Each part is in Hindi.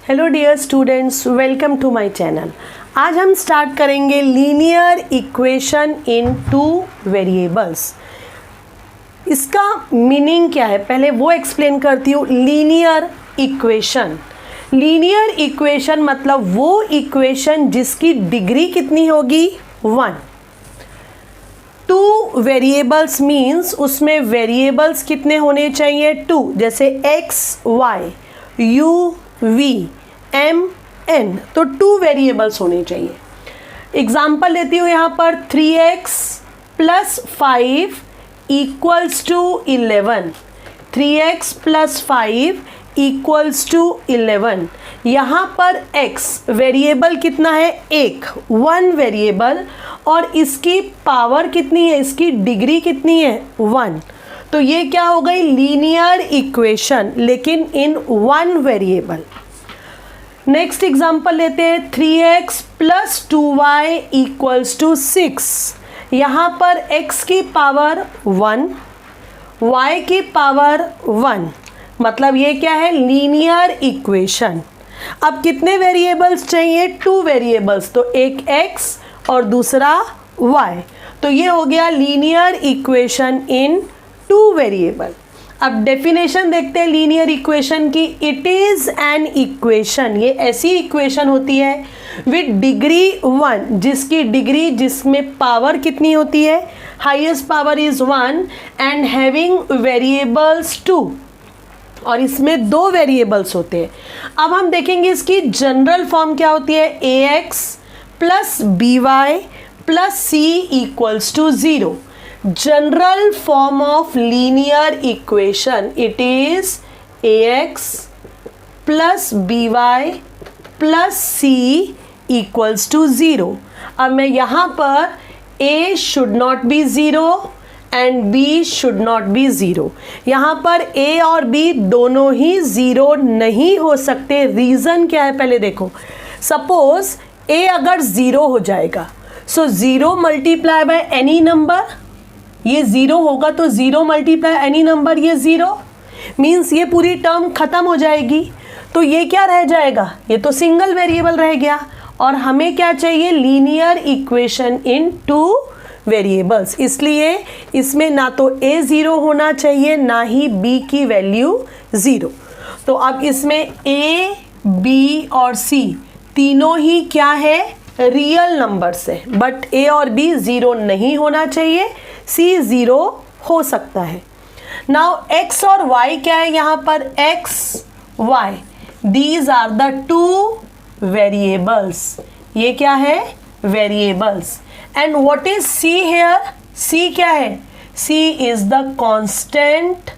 Hello dear students, welcome to my channel. आज हम स्टार्ट करेंगे linear equation in two variables. इसका मीनिंग क्या है पहले वो एक्सप्लेन करती हूँ। लीनियर इक्वेशन मतलब वो इक्वेशन जिसकी डिग्री कितनी होगी 1। टू वेरिएबल्स मीन्स उसमें वेरिएबल्स कितने होने चाहिए 2, जैसे x y u v m n, तो 2 वेरिएबल्स होने चाहिए। एग्जाम्पल लेती हूँ यहाँ पर 3x plus 5 equals to 11, 3x plus 5 equals to 11। यहाँ पर x वेरिएबल कितना है 1 वेरिएबल, और इसकी पावर कितनी है, इसकी डिग्री कितनी है 1। तो ये क्या हो गई लीनियर इक्वेशन, लेकिन इन 1 वेरिएबल। नेक्स्ट एग्जांपल लेते हैं 3x plus 2y equals to 6। यहाँ पर x की पावर 1, y की पावर 1, मतलब ये क्या है लीनियर इक्वेशन। अब कितने वेरिएबल्स चाहिए 2 वेरिएबल्स, तो एक x और दूसरा y, तो ये हो गया लीनियर इक्वेशन इन 2 वेरिएबल। अब डेफिनेशन देखते हैं लीनियर इक्वेशन की। इट इज एन इक्वेशन, ये ऐसी इक्वेशन होती है विद डिग्री 1, जिसकी डिग्री, जिसमें पावर कितनी होती है, highest power is 1 and having variables 2, और इसमें 2 वेरिएबल्स होते हैं। अब हम देखेंगे इसकी जनरल फॉर्म क्या होती है, ax plus by plus c equals to 0। General form of linear equation, it is ax plus by plus c equals to 0। अब मैं यहाँ पर a should not be 0 and b should not be 0। यहाँ पर a और b दोनों ही 0 नहीं हो सकते। रीज़न क्या है पहले देखो। सपोज a अगर 0 हो जाएगा, सो 0 मल्टीप्लाई बाय एनी नंबर, ये 0 होगा तो 0 मल्टीप्लाई एनी नंबर, ये 0 मीन्स ये पूरी टर्म खत्म हो जाएगी। तो ये क्या रह जाएगा, ये तो सिंगल वेरिएबल रह गया। और हमें क्या चाहिए लीनियर इक्वेशन इन 2 वेरिएबल्स, इसलिए इसमें ना तो a 0 होना चाहिए ना ही b की वैल्यू 0। तो अब इसमें a, b और c तीनों ही क्या है रियल नंबर्स है, बट a और b 0 नहीं होना चाहिए, c 0 हो सकता है। नाउ x और y क्या है यहाँ पर, x y these are the 2 variables, ये क्या है variables. And what is c here, c क्या है, c is the constant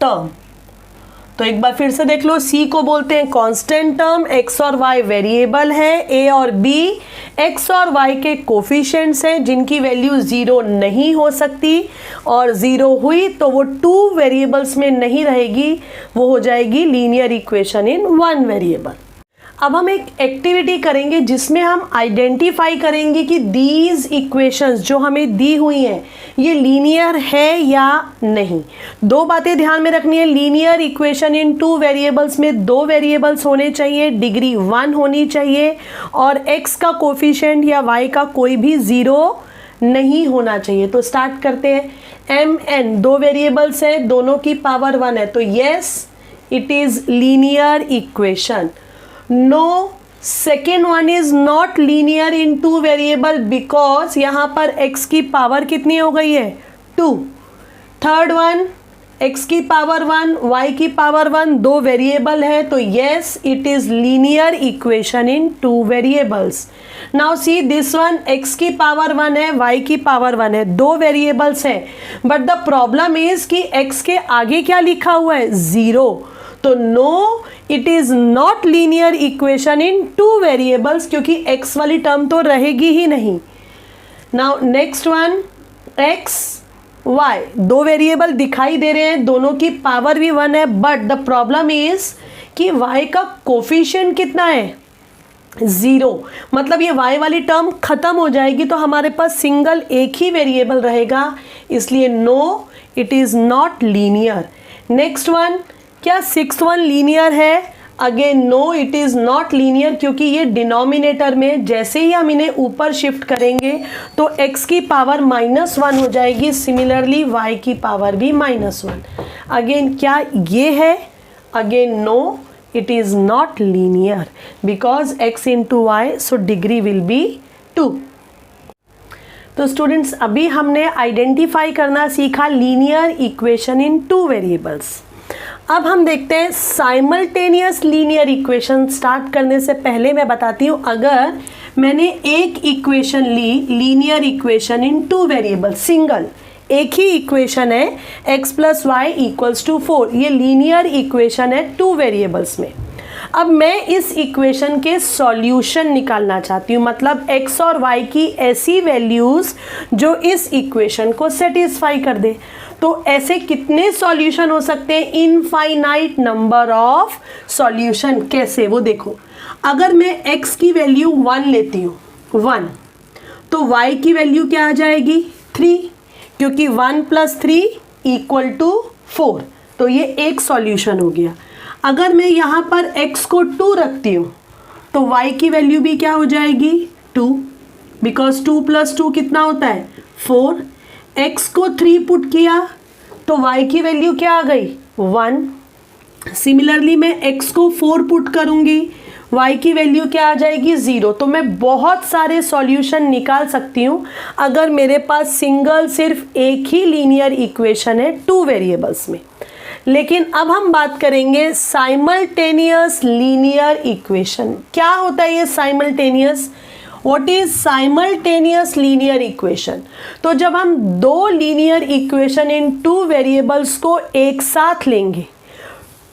term. तो एक बार फिर से देख लो, c को बोलते हैं कांस्टेंट टर्म, x और y वेरिएबल है, a और b x और y के कोफिशिएंट्स हैं जिनकी वैल्यू 0 नहीं हो सकती, और 0 हुई तो वो 2 वेरिएबल्स में नहीं रहेगी, वो हो जाएगी लीनियर इक्वेशन इन 1 वेरिएबल। अब हम एक एक्टिविटी करेंगे जिसमें हम आइडेंटिफाई करेंगे कि दीज इक्वेशंस जो हमें दी हुई हैं ये लीनियर है या नहीं। 2 बातें ध्यान में रखनी है। लीनियर इक्वेशन इन 2 वेरिएबल्स में 2 वेरिएबल्स होने चाहिए, डिग्री 1 होनी चाहिए, और x का कोफिशिएंट या y का कोई भी 0 नहीं होना चाहिए। तो स्टार्ट करते हैं। m n 2 वेरिएबल्स हैं, दोनों की पावर 1 है, तो yes it is linear equation. No, second one is not linear in 2 variable because यहाँ पर x की पावर कितनी हो गई है 2। थर्ड वन x की पावर 1, y की पावर 1, 2 वेरिएबल है, तो yes it is linear equation in 2 variables. Now see this one, x की पावर 1 है, y की पावर 1 है, 2 वेरिएबल्स है, बट द प्रॉब्लम इज कि x के आगे क्या लिखा हुआ है 0, तो no it is not linear equation in 2 variables, क्योंकि x वाली टर्म तो रहेगी ही नहीं। Now next one x y 2 variable दिखाई दे रहे हैं, दोनों की पावर भी 1 है, बट द प्रॉब्लम इज कि y का कोफिशिएंट कितना है 0, मतलब ये y वाली टर्म खत्म हो जाएगी, तो हमारे पास सिंगल एक ही वेरिएबल रहेगा, इसलिए no it is not linear. Next one, क्या 6 1 लीनियर है, again no, it is not linear, क्योंकि ये डिनोमिनेटर में जैसे ही हम इन्हें ऊपर शिफ्ट करेंगे तो x की पावर -1 हो जाएगी, सिमिलरली y की पावर भी -1। अगेन क्या ये है? Again no, it is not linear because x into y, so degree will be 2। तो स्टूडेंट्स अभी हमने आइडेंटिफाई करना सीखा लीनियर इक्वेशन इन 2 वेरिएबल्स। अब हम देखते हैं साइमल्टेनियस लीनियर इक्वेशन। स्टार्ट करने से पहले मैं बताती हूँ, अगर मैंने एक इक्वेशन ली linear equation in 2 variable, single एक ही इक्वेशन है x + y = 4, ये लीनियर इक्वेशन है 2 वेरिएबल्स में। अब मैं इस इक्वेशन के सॉल्यूशन निकालना चाहती हूँ, मतलब x और y की ऐसी वैल्यूज़ जो इस इक्वेशन को सेटिस्फाई कर दे। तो ऐसे कितने सॉल्यूशन हो सकते हैं? Infinite number of solution. कैसे वो देखो, अगर मैं x की वैल्यू 1 लेती हूँ 1, तो y की वैल्यू क्या आ जाएगी 3, क्योंकि 1 + 3 = 4, तो ये एक सॉल्यूशन हो गया। अगर मैं यहाँ पर x को 2 रखती हूँ तो y की वैल्यू भी क्या हो जाएगी 2, बिकॉज 2 + 2 कितना होता है 4। x को 3 पुट किया तो y की वैल्यू क्या आ गई 1। सिमिलरली मैं x को 4 पुट करूँगी, y की वैल्यू क्या आ जाएगी 0। तो मैं बहुत सारे सॉल्यूशन निकाल सकती हूँ अगर मेरे पास सिंगल सिर्फ एक ही लीनियर इक्वेशन है 2 वेरिएबल्स में। लेकिन अब हम बात करेंगे साइमल्टेनियस लीनियर इक्वेशन। क्या होता है ये simultaneous? What is simultaneous linear equation? तो जब हम 2 लीनियर इक्वेशन इन 2 वेरिएबल्स को एक साथ लेंगे,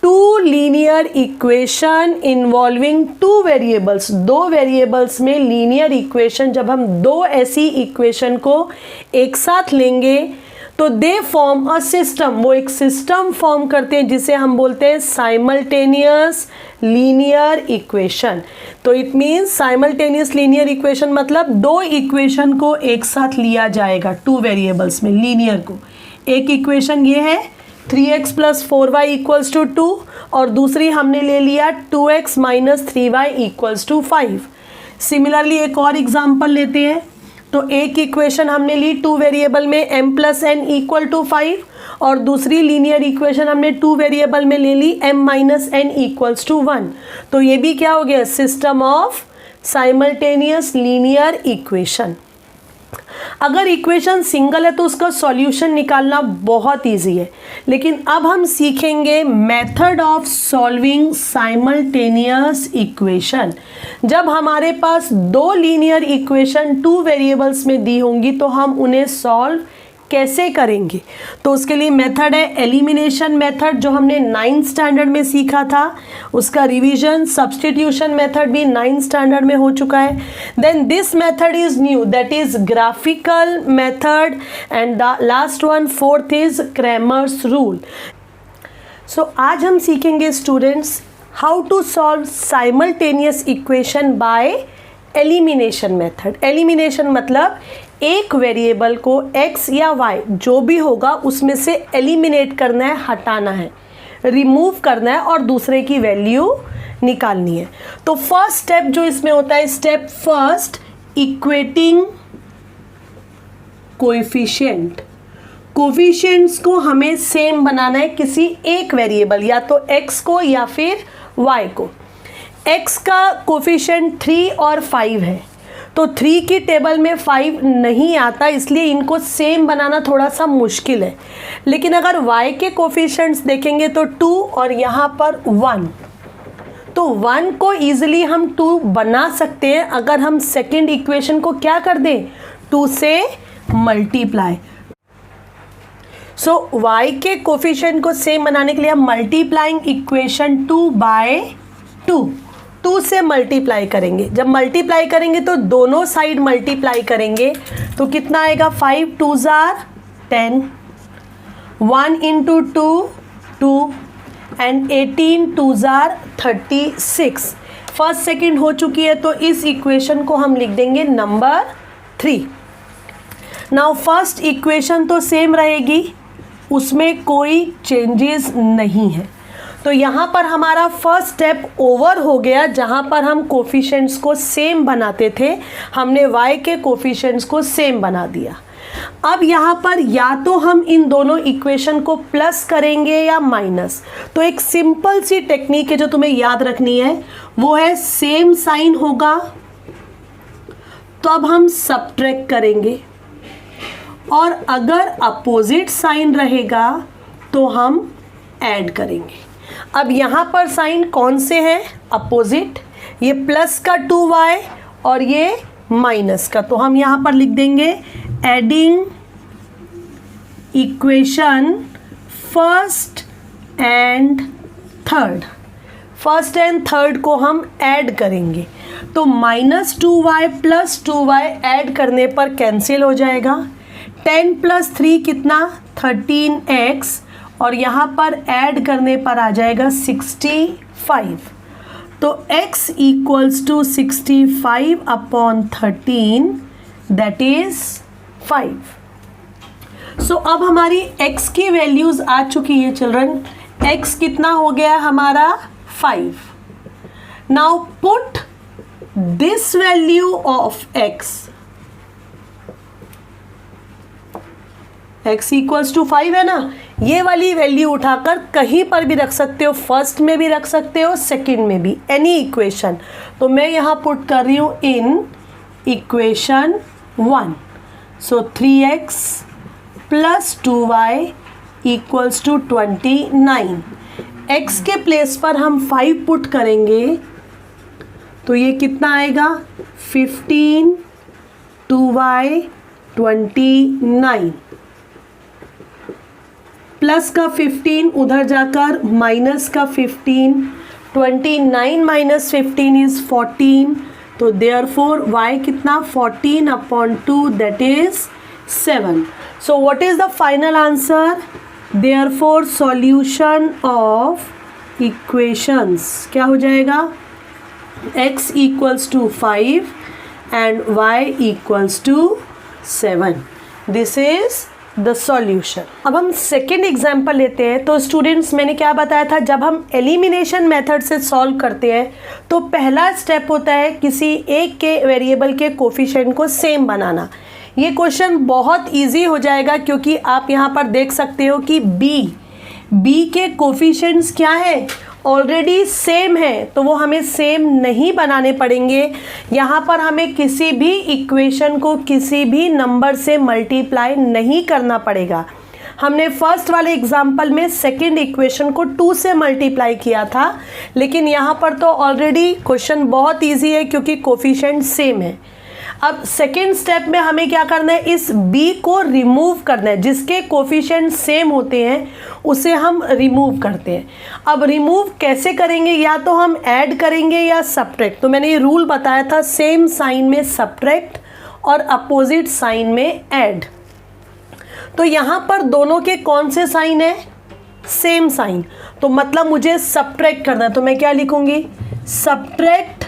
2 linear equation involving 2 variables, 2 variables में लीनियर इक्वेशन, जब हम 2 ऐसी इक्वेशन को एक साथ लेंगे तो दे फॉर्म अ सिस्टम, वो एक सिस्टम फॉर्म करते हैं जिसे हम बोलते हैं साइमल्टेनियस लीनियर इक्वेशन। तो it means simultaneous linear equation मतलब 2 इक्वेशन को एक साथ लिया जाएगा 2 वेरिएबल्स में, लीनियर को। एक इक्वेशन ये है 3x + 4y = 2 और दूसरी हमने ले लिया 2x - 3y = 5। सिमिलरली एक और एग्जांपल लेते हैं। तो एक इक्वेशन हमने ली 2 वेरिएबल में m + n = 5 और दूसरी लीनियर इक्वेशन हमने 2 वेरिएबल में ले ली m - n = 1। तो ये भी क्या हो गया system of simultaneous linear equation. अगर इक्वेशन सिंगल है तो उसका सॉल्यूशन निकालना बहुत इजी है, लेकिन अब हम सीखेंगे method of solving simultaneous equation. जब हमारे पास 2 लीनियर इक्वेशन 2 वेरिएबल्स में दी होंगी तो हम उन्हें सॉल्व कैसे करेंगे? तो उसके लिए मेथड है एलिमिनेशन मेथड, जो हमने 9th स्टैंडर्ड में सीखा था। उसका रिवीजन सब्स्टिट्यूशन मेथड भी 9th स्टैंडर्ड में हो चुका है। Then this method is new, that is graphical method, and the last one 4th is Cramer's rule. So आज हम सीखेंगे students how to solve simultaneous equation by elimination method. Elimination मतलब एक वेरिएबल को x या y जो भी होगा उसमें से एलिमिनेट करना है, हटाना है, रिमूव करना है और दूसरे की वैल्यू निकालनी है। तो फर्स्ट स्टेप जो इसमें होता है, step first, equating coefficient. Coefficients को हमें सेम बनाना है किसी एक वेरिएबल, या तो x को या फिर y को। x का कोएफिशिएंट 3 और 5 है, तो 3 की टेबल में 5 नहीं आता, इसलिए इनको सेम बनाना थोड़ा सा मुश्किल है। लेकिन अगर y के कोएफिशिएंट्स देखेंगे तो 2 और यहाँ पर 1, तो 1 को ईजिली हम 2 बना सकते हैं अगर हम सेकेंड इक्वेशन को क्या कर दें 2 से मल्टीप्लाई। सो y के कोएफिशिएंट को सेम बनाने के लिए हम मल्टीप्लाइंग इक्वेशन 2 बाय 2 से मल्टीप्लाई करेंगे। जब मल्टीप्लाई करेंगे तो दोनों साइड मल्टीप्लाई करेंगे तो कितना आएगा 5 2s are 10, 1 into 2 2 and 18 2s are 36। First second हो चुकी है तो इस इक्वेशन को हम लिख देंगे नंबर 3। नाउ फर्स्ट इक्वेशन तो सेम रहेगी, उसमें कोई चेंजेस नहीं है। तो यहाँ पर हमारा फर्स्ट स्टेप ओवर हो गया, जहाँ पर हम कोफिशिएंट्स को सेम बनाते थे, हमने y के कोफिशिएंट्स को सेम बना दिया। अब यहाँ पर या तो हम इन दोनों इक्वेशन को प्लस करेंगे या माइनस। तो एक सिंपल सी टेक्निक है जो तुम्हें याद रखनी है, वो है सेम साइन होगा तो अब हम सब्ट्रैक्ट करेंगे, और अगर अपोजिट साइन रहेगा तो हम ऐड करेंगे। अब यहाँ पर साइन कौन से हैं? अपोजिट, ये प्लस का 2y और ये माइनस का, तो हम यहाँ पर लिख देंगे adding equation first and third. First and third को हम ऐड करेंगे, तो -2y प्लस 2y ऐड करने पर कैंसिल हो जाएगा। 10 + 3 कितना? 13x, और यहाँ पर ऐड करने पर आ जाएगा 65। तो x = 65/13, दैट इज 5। सो अब हमारी x की वैल्यूज आ चुकी है चिल्ड्रन। x कितना हो गया हमारा? 5। Now put this value of x = 5 है ना, ये वाली वैल्यू उठाकर कहीं पर भी रख सकते हो, फर्स्ट में भी रख सकते हो, सेकंड में भी, एनी इक्वेशन। तो मैं यहाँ पुट कर रही हूँ in equation 1। So 3x + 2y = 29। x के प्लेस पर हम 5 पुट करेंगे तो ये कितना आएगा? 15, 2y 29, प्लस का 15 उधर जाकर माइनस का 15, 29 - 15 इज 14। तो देयरफॉर y कितना? 14/2, that is 7। So what is the final answer? Therefore solution of equations क्या हो जाएगा? x = 5 and y = 7. This is the solution. अब हम सेकेंड एग्जाम्पल लेते हैं। तो स्टूडेंट्स, मैंने क्या बताया था, जब हम एलिमिनेशन मेथड से सॉल्व करते हैं तो पहला स्टेप होता है किसी एक के वेरिएबल के कोफिशिएंट को सेम बनाना। ये क्वेश्चन बहुत इजी हो जाएगा क्योंकि आप यहाँ पर देख सकते हो कि बी के कोफिशिएंट्स क्या है? ऑलरेडी सेम है, तो वो हमें सेम नहीं बनाने पड़ेंगे। यहाँ पर हमें किसी भी इक्वेशन को किसी भी नंबर से मल्टीप्लाई नहीं करना पड़ेगा। हमने फर्स्ट वाले एग्जाम्पल में सेकंड इक्वेशन को 2 से मल्टीप्लाई किया था, लेकिन यहाँ पर तो ऑलरेडी क्वेश्चन बहुत इजी है क्योंकि कोफिशिएंट सेम है। अब सेकेंड स्टेप में हमें क्या करना है? इस b को रिमूव करना है। जिसके कोफिशिएंट सेम होते हैं उसे हम रिमूव करते हैं। अब रिमूव कैसे करेंगे? या तो हम ऐड करेंगे या सब्ट्रैक्ट। तो मैंने ये रूल बताया था, सेम साइन में सब्ट्रैक्ट और अपोजिट साइन में ऐड। तो यहाँ पर दोनों के कौन से साइन है? सेम साइन, तो मतलब मुझे सब्ट्रैक्ट करना है। तो मैं क्या लिखूंगी? Subtract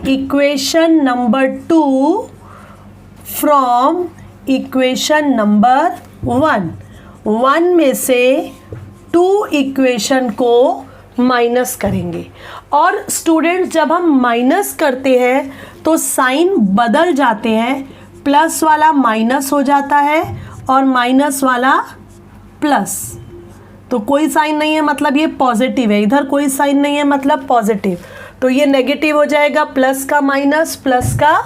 equation number 2 from equation number 1। 1 में से 2 इक्वेशन को माइनस करेंगे। और स्टूडेंट्स, जब हम माइनस करते हैं तो साइन बदल जाते हैं। प्लस वाला माइनस हो जाता है और माइनस वाला प्लस। तो कोई साइन नहीं है मतलब ये पॉजिटिव है, इधर कोई साइन नहीं है मतलब पॉजिटिव, तो ये नेगेटिव हो जाएगा। प्लस का माइनस, प्लस का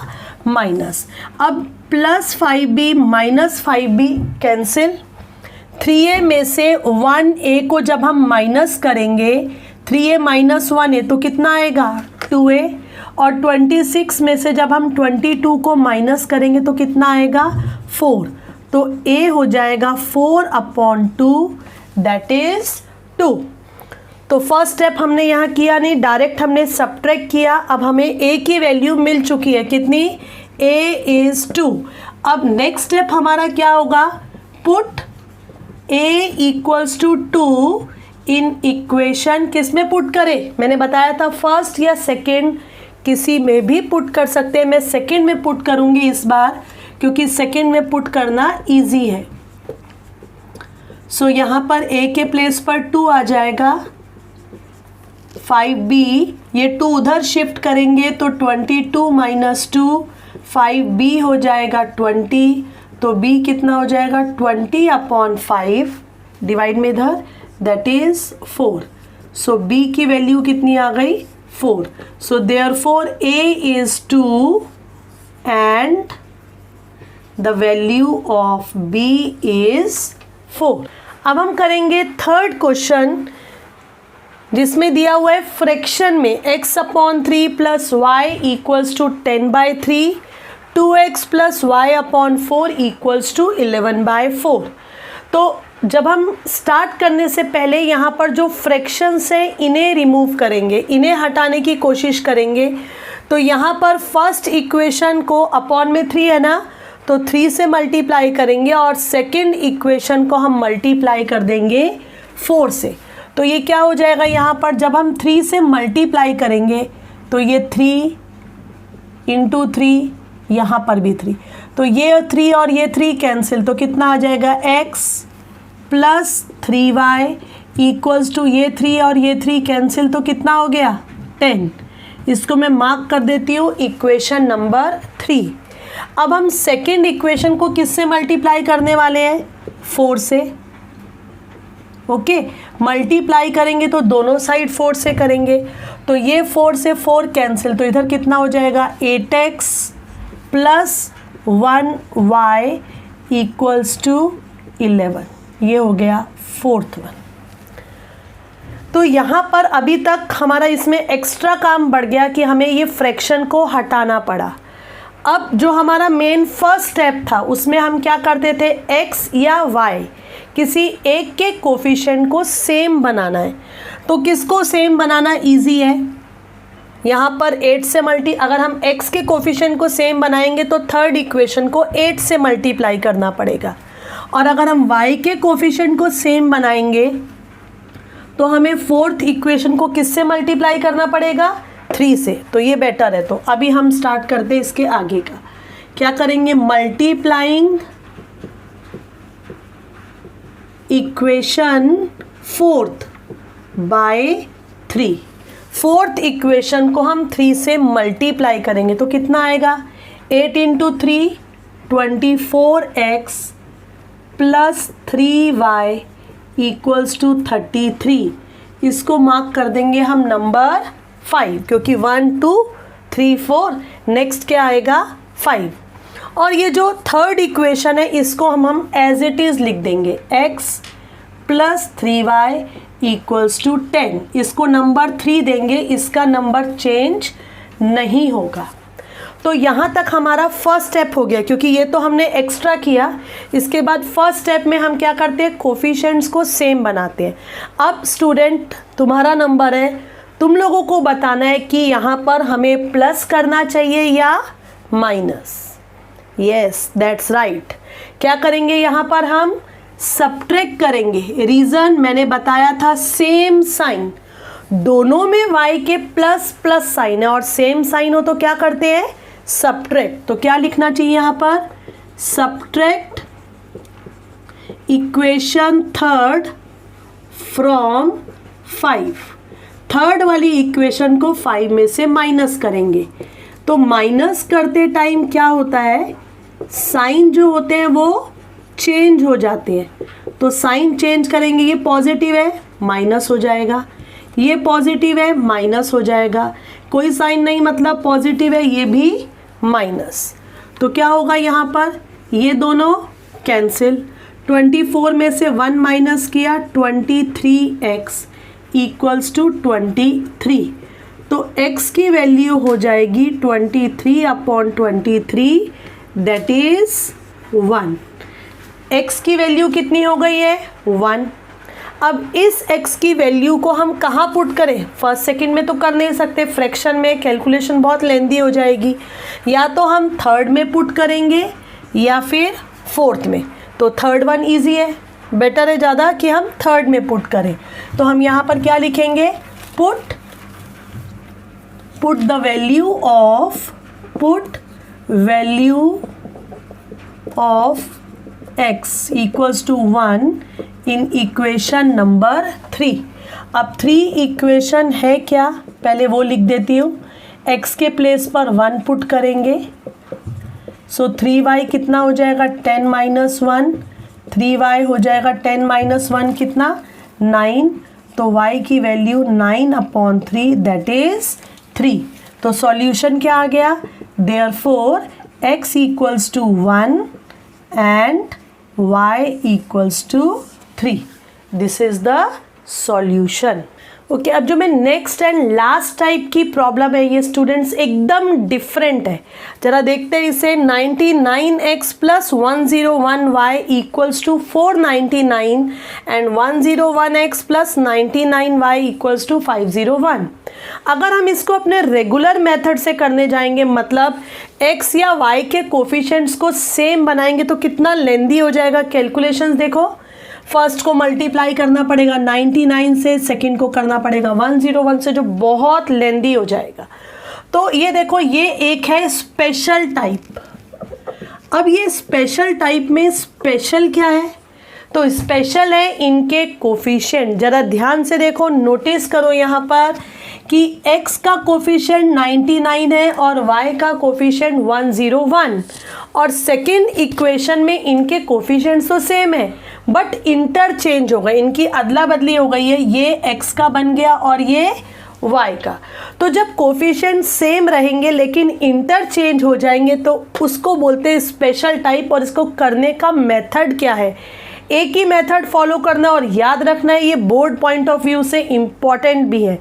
माइनस। अब +5b - 5b कैंसिल। 3a में से 1a को जब हम माइनस करेंगे, 3a - 1a तो कितना आएगा? 2a। और 26 में से जब हम 22 को माइनस करेंगे तो कितना आएगा? 4। तो a हो जाएगा 4/2, दैट इज 2। तो फर्स्ट स्टेप हमने यहाँ किया नहीं, डायरेक्ट हमने सब्ट्रैक्ट किया। अब हमें a की वैल्यू मिल चुकी है, कितनी? a is 2। अब नेक्स्ट स्टेप हमारा क्या होगा? पुट a = 2 इन इक्वेशन, किस में पुट करें? मैंने बताया था फर्स्ट या सेकेंड, किसी में भी पुट कर सकते हैं। मैं सेकेंड में पुट करूँगी इस बार क्योंकि सेकेंड में पुट करना ईजी है। सो यहाँ पर a के प्लेस पर 2 आ जाएगा, 5b, ये 2 उधर शिफ्ट करेंगे तो 22 माइनस 2, 5b हो जाएगा 20, तो b कितना हो जाएगा 20/5, डिवाइड में इधर, दैट इज 4। सो b की वैल्यू कितनी आ गई 4। So therefore a is 2 and the value of b is 4। अब हम करेंगे थर्ड क्वेश्चन, जिसमें दिया हुआ है फ्रैक्शन में x/3 plus y equals to 10/3, 2x plus y/4 equals to 11/4। तो जब हम स्टार्ट करने से पहले यहाँ पर जो फ्रैक्शंस हैं इन्हें रिमूव करेंगे, इन्हें हटाने की कोशिश करेंगे। तो यहाँ पर फर्स्ट इक्वेशन को अपॉन में 3 है ना, तो 3 से मल्टीप्लाई करेंगे और सेकंड इक्वेशन को हम मल्टीप्लाई कर देंगे 4 से। तो ये क्या हो जाएगा, यहाँ पर जब हम 3 से मल्टीप्लाई करेंगे तो ये 3 इंटू 3, यहाँ पर भी 3, तो ये 3 और ये 3 कैंसिल, तो कितना आ जाएगा x plus 3y equals to ये 3 और ये 3 कैंसिल, तो कितना हो गया 10। इसको मैं मार्क कर देती हूँ इक्वेशन नंबर 3। अब हम सेकेंड इक्वेशन को किससे मल्टीप्लाई करने वाले हैं, 4 से। ओके, मल्टीप्लाई करेंगे तो दोनों साइड 4 से करेंगे, तो ये 4 से 4 कैंसिल, तो इधर कितना हो जाएगा 8x plus 1y equals to 11। ये हो गया फोर्थ वन। तो यहाँ पर अभी तक हमारा इसमें एक्स्ट्रा काम बढ़ गया कि हमें ये फ्रैक्शन को हटाना पड़ा। अब जो हमारा मेन फर्स्ट स्टेप था उसमें हम क्या करते थे, x या y किसी एक के कोफिशिएंट को सेम बनाना है। तो किसको सेम बनाना इजी है, यहाँ पर 8 से अगर हम x के कोफिशिएंट को सेम बनाएंगे तो थर्ड इक्वेशन को 8 से मल्टीप्लाई करना पड़ेगा, और अगर हम y के कोफिशिएंट को सेम बनाएंगे तो हमें फोर्थ इक्वेशन को किससे मल्टीप्लाई करना पड़ेगा, 3 से। तो ये बेटर है। तो अभी हम स्टार्ट करते हैं इसके आगे का। क्या करेंगे, multiplying equation fourth by 3। Fourth equation को हम 3 से मल्टीप्लाई करेंगे तो कितना आएगा, 8 into 3 24x plus 3y equals to 33। इसको मार्क कर देंगे हम नंबर 5, क्योंकि 1 2 3 4, नेक्स्ट क्या आएगा 5। और ये जो थर्ड इक्वेशन है इसको हम एज इट इज़ लिख देंगे, x plus 3y equals to 10। इसको नंबर 3 देंगे, इसका नंबर चेंज नहीं होगा। तो यहाँ तक हमारा फर्स्ट स्टेप हो गया, क्योंकि ये तो हमने एक्स्ट्रा किया। इसके बाद फर्स्ट स्टेप में हम क्या करते हैं, कोफिशिएंट्स को सेम बनाते हैं। अब स्टूडेंट तुम्हारा नंबर है, तुम लोगों को बताना है कि यहाँ पर हमें प्लस करना चाहिए या माइनस। Yes, that's right. क्या करेंगे, यहाँ पर हम सब्ट्रैक्ट करेंगे। रीज़न मैंने बताया था, सेम साइन, दोनों में y के प्लस प्लस साइन है और सेम साइन हो तो क्या करते हैं, सब्ट्रैक्ट। तो क्या लिखना चाहिए यहाँ पर, subtract equation third from 5। Third वाली इक्वेशन को 5 में से माइनस करेंगे। तो माइनस करते टाइम क्या होता है, साइन जो होते हैं वो चेंज हो जाते हैं। तो साइन चेंज करेंगे, ये पॉजिटिव है माइनस हो जाएगा, ये पॉजिटिव है माइनस हो जाएगा, कोई साइन नहीं मतलब पॉजिटिव है, ये भी माइनस। तो क्या होगा यहाँ पर, ये दोनों कैंसिल, 24 में से 1 माइनस किया, 23x इक्वल्स टू 23। तो x की वैल्यू हो जाएगी 23/23, दैट इज 1। x की वैल्यू कितनी हो गई है, 1। अब इस x की वैल्यू को हम कहाँ पुट करें, फर्स्ट सेकंड में तो कर नहीं सकते, फ्रैक्शन में कैलकुलेशन बहुत लेंदी हो जाएगी। या तो हम थर्ड में पुट करेंगे या फिर फोर्थ में। तो थर्ड वन इजी है, बेटर है ज़्यादा कि हम थर्ड में पुट करें। तो हम यहाँ पर क्या लिखेंगे, put the value of x equals to 1 in equation number 3। अब 3 इक्वेशन है क्या, पहले वो लिख देती हूँ। x के प्लेस पर 1 पुट करेंगे, सो 3y कितना हो जाएगा 10 माइनस 1, 3y हो जाएगा 10 माइनस 1 कितना 9, तो y की वैल्यू 9/3 दैट इज 3। तो सॉल्यूशन क्या आ गया, therefore x equals to 1 and y equals to 3। This is the solution. Okay, अब जो मैं नेक्स्ट एंड लास्ट टाइप की प्रॉब्लम है, ये स्टूडेंट्स एकदम डिफरेंट है। जरा देखते हैं इसे। 99x plus 101y equals to 499 and 101x plus 99y equals to 501। अगर हम इसको अपने रेगुलर मेथड से करने जाएंगे, मतलब x या y के कोफिशिएंट्स को सेम बनाएंगे, तो कितना लेंदी हो जाएगा कैलकुलेशंस। देखो, फर्स्ट को मल्टीप्लाई करना पड़ेगा 99 से, सेकंड को करना पड़ेगा 101 से, जो बहुत लेंदी हो जाएगा। तो ये देखो, ये एक है स्पेशल टाइप। अब ये स्पेशल टाइप में स्पेशल क्या है, तो स्पेशल है इनके कोफिशिएंट। ज़रा ध्यान से देखो, नोटिस करो यहाँ पर कि x का कोफिशिएंट 99 है और y का कोफिशिएंट 101, और सेकेंड इक्वेशन में इनके कोफिशिएंट्स तो सेम है बट इंटरचेंज हो गए, इनकी अदला बदली हो गई है। ये x का बन गया और ये y का। तो जब कोफिशिएंट सेम रहेंगे लेकिन इंटरचेंज हो जाएंगे तो उसको बोलते हैं स्पेशल टाइप। और इसको करने का मेथड क्या है, एक ही मेथड फॉलो करना और याद रखना है, ये बोर्ड पॉइंट ऑफ व्यू से इम्पॉर्टेंट भी है।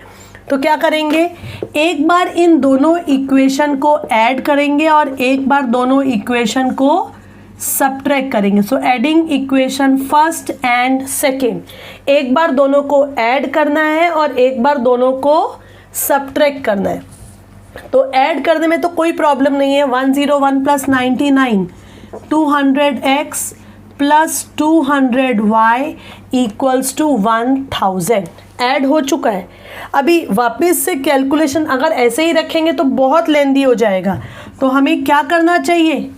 तो क्या करेंगे, एक बार इन दोनों इक्वेशन को ऐड करेंगे और एक बार दोनों इक्वेशन को सब्ट्रैक्ट करेंगे। So adding equation first and second, एक बार दोनों को ऐड करना है और एक बार दोनों को सब्ट्रैक्ट करना है। तो ऐड करने में तो कोई प्रॉब्लम नहीं है। 101 plus 99 200x plus 200y equals to 1000 add हो चुका है। अभी वापस से कैलकुलेशन अगर ऐसे ही रखेंगे तो बहुत लेंदी हो जाएगा। तो हमें क्या करना चाहिए,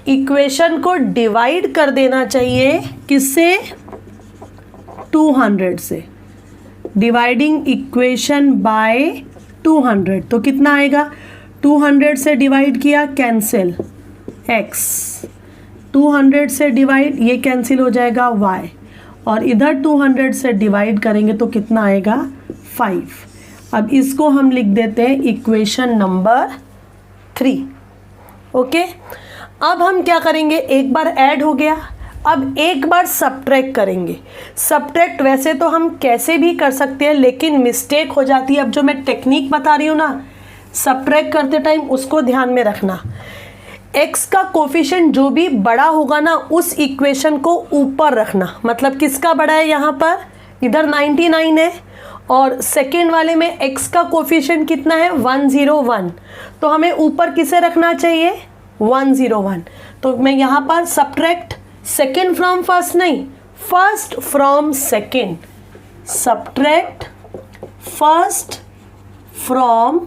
इक्वेशन को डिवाइड कर देना चाहिए, किससे, 200 से। डिवाइडिंग इक्वेशन बाय 200, तो कितना आएगा, 200 से डिवाइड किया कैंसिल x, 200 से डिवाइड, ये कैंसिल हो जाएगा y, और इधर 200 से डिवाइड करेंगे तो कितना आएगा 5। अब इसको हम लिख देते हैं इक्वेशन नंबर 3। ओके, अब हम क्या करेंगे, एक बार ऐड हो गया, अब एक बार सब्ट्रैक्ट करेंगे। सब्ट्रैक्ट वैसे तो हम कैसे भी कर सकते हैं लेकिन मिस्टेक हो जाती है। अब जो मैं टेक्निक बता रही हूँ ना सब्ट्रैक्ट करते टाइम, उसको ध्यान में रखना। x का कोफिशिएंट जो भी बड़ा होगा ना उस इक्वेशन को ऊपर रखना। मतलब किसका बड़ा है, यहाँ पर इधर 99 है और सेकेंड वाले में x का कोफिशिएंट कितना है 101, तो हमें ऊपर किसे रखना चाहिए 101। तो मैं यहाँ पर सब्ट्रैक्ट सेकेंड फ्रॉम फर्स्ट नहीं, first from second, subtract first from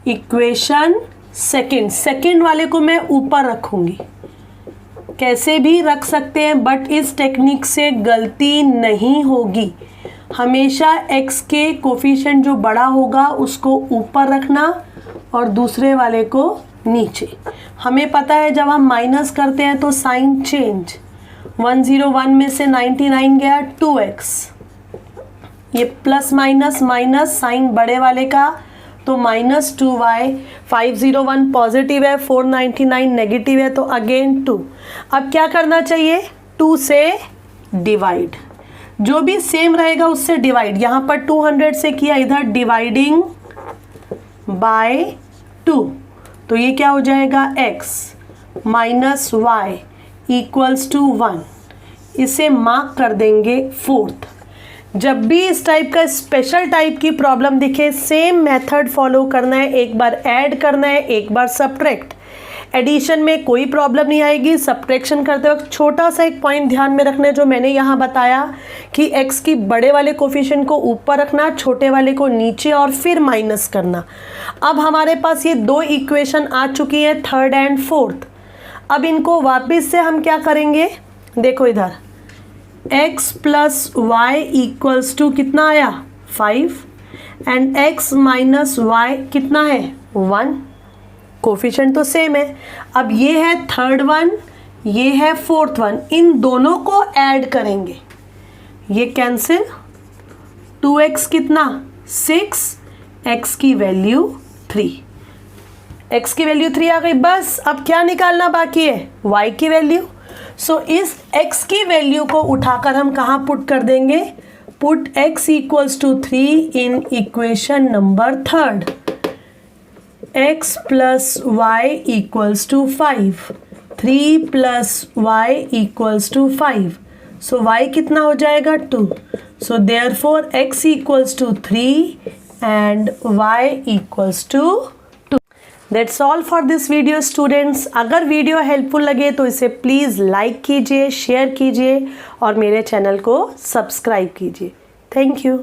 equation second. Second वाले को मैं ऊपर रखूंगी, कैसे भी रख सकते हैं बट इस टेक्निक से गलती नहीं होगी। हमेशा x के कोफिशिएंट जो बड़ा होगा उसको ऊपर रखना और दूसरे वाले को नीचे। हमें पता है जब हम माइनस करते हैं तो साइन चेंज, 101 में से 99 गया 2x, ये प्लस माइनस माइनस साइन बड़े वाले का तो -2y, 501 पॉजिटिव है, 499 नेगेटिव है तो अगेन 2। अब क्या करना चाहिए, 2 से डिवाइड, जो भी सेम रहेगा उससे डिवाइड। यहाँ पर 200 से किया, इधर डिवाइडिंग बाय 2, तो ये क्या हो जाएगा x minus y equals to 1। इसे मार्क कर देंगे 4th। जब भी इस टाइप का स्पेशल टाइप की प्रॉब्लम दिखे सेम मेथड फॉलो करना है, एक बार ऐड करना है, एक बार सब्ट्रैक्ट। एडिशन में कोई प्रॉब्लम नहीं आएगी, सब्ट्रैक्शन करते वक्त छोटा सा एक पॉइंट ध्यान में रखना है जो मैंने यहाँ बताया कि x की बड़े वाले कोफिशिएंट को ऊपर रखना, छोटे वाले को नीचे और फिर माइनस करना। अब हमारे पास ये 2 इक्वेशन आ चुकी है, 3rd एंड 4th। अब इनको वापस से हम क्या करेंगे, देखो इधर x plus y equals to कितना आया 5 एंड x माइनस वाई कितना है 1। कोफिशिएंट तो सेम है। अब ये है थर्ड वन, ये है फोर्थ वन, इन दोनों को ऐड करेंगे, ये कैंसिल, 2x कितना 6, x की वैल्यू 3, x की वैल्यू 3 आ गई। बस अब क्या निकालना बाकी है y की वैल्यू। सो इस x की वैल्यू को उठाकर हम कहाँ पुट कर देंगे, put x equals to 3 in equation number third, x plus y equals to 5, 3 plus y equals to 5, so y कितना हो जाएगा 2। So therefore x equals to 3 and y equals to 2। That's all for this video students. अगर वीडियो हेल्पफुल लगे तो इसे प्लीज़ लाइक कीजिए, शेयर कीजिए और मेरे चैनल को सब्सक्राइब कीजिए। Thank you.